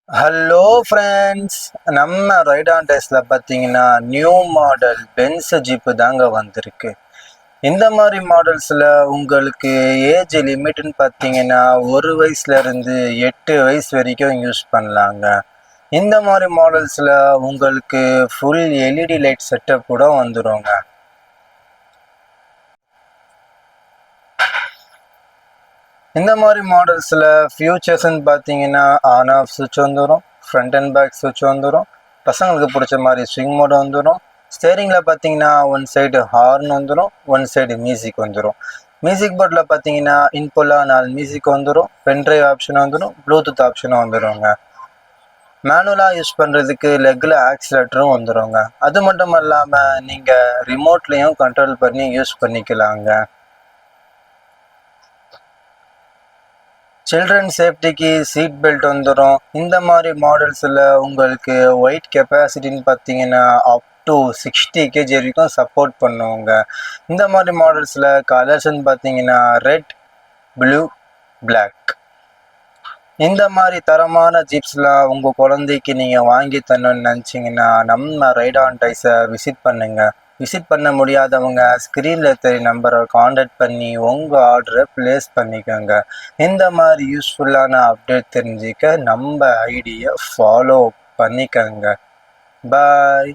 Hello friends, நம்ம ரைடான் டெஸ்ட்ல பார்த்தீங்கன்னா நியூ மாடல் பென்ஸ் ஜீப்பு தாங்க வந்திருக்கு. இந்த மாதிரி மாடல்ஸில் உங்களுக்கு ஏஜ் லிமிட்னு பார்த்தீங்கன்னா 1 வயசுலேருந்து 8 வயசு வரைக்கும் யூஸ் பண்ணலாங்க. இந்த மாதிரி மாடல்ஸில் உங்களுக்கு ஃபுல் எல்இடி லைட் செட்டப் கூட வந்துடுங்க. இந்த மாதிரி மாடல்ஸில் ஃபியூச்சர்ஸ்ன்னு பார்த்தீங்கன்னா ஆன் ஆஃப் சுவிட்ச் வந்துடும், ஃப்ரண்ட் அண்ட் பேக் சுவிட்ச் வந்துடும், பசங்களுக்கு பிடிச்ச மாதிரி ஸ்விங் மோட் வந்துடும். ஸ்டேரிங்கில் பார்த்தீங்கன்னா ஒன் சைடு ஹார்ன் வந்துடும், ஒன் சைடு மியூசிக் வந்துடும். மியூசிக் போர்டில் பார்த்தீங்கன்னா இன்புல்லாக 4 மியூசிக் வந்துடும், பென்ட்ரைவ் ஆப்ஷன் வந்துடும், ப்ளூடூத் ஆப்ஷனும் வந்துடுங்க. மேனுவலாக யூஸ் பண்ணுறதுக்கு லெக்கில் ஆக்சிலேட்டரும் வந்துடுங்க. அது மட்டும் இல்லாமல் நீங்கள் ரிமோட்லேயும் கண்ட்ரோல் பண்ணி யூஸ் பண்ணிக்கலாங்க. சில்ட்ரன் சேஃப்டிக்கு சீட் பெல்ட் வந்துடும். இந்த மாதிரி மாடல்ஸில் உங்களுக்கு வெயிட் கெப்பாசிட்டின்னு பார்த்தீங்கன்னா அப் டு 60 kg வரைக்கும் சப்போர்ட் பண்ணுவோங்க. இந்த மாதிரி மாடல்ஸில் கலர்ஸ்ன்னு பார்த்தீங்கன்னா ரெட், ப்ளூ, பிளாக். இந்த மாதிரி தரமான ஜீப்ஸ்லாம் உங்கள் குழந்தைக்கு நீங்கள் வாங்கி தரணும்னு நினச்சிங்கன்னா நம்ம ரைடான் டைஸை விசிட் பண்ணுங்கள். விசிட் பண்ண முடியாதவங்க ஸ்க்ரீனில் தெரிய நம்பரை காண்டாக்ட் பண்ணி உங்கள் ஆர்டரை ப்ளேஸ் பண்ணிக்கோங்க. இந்த மாதிரி யூஸ்ஃபுல்லான அப்டேட் தெரிஞ்சுக்க நம்ம ஐடியை ஃபாலோ பண்ணிக்கோங்க. பாய்.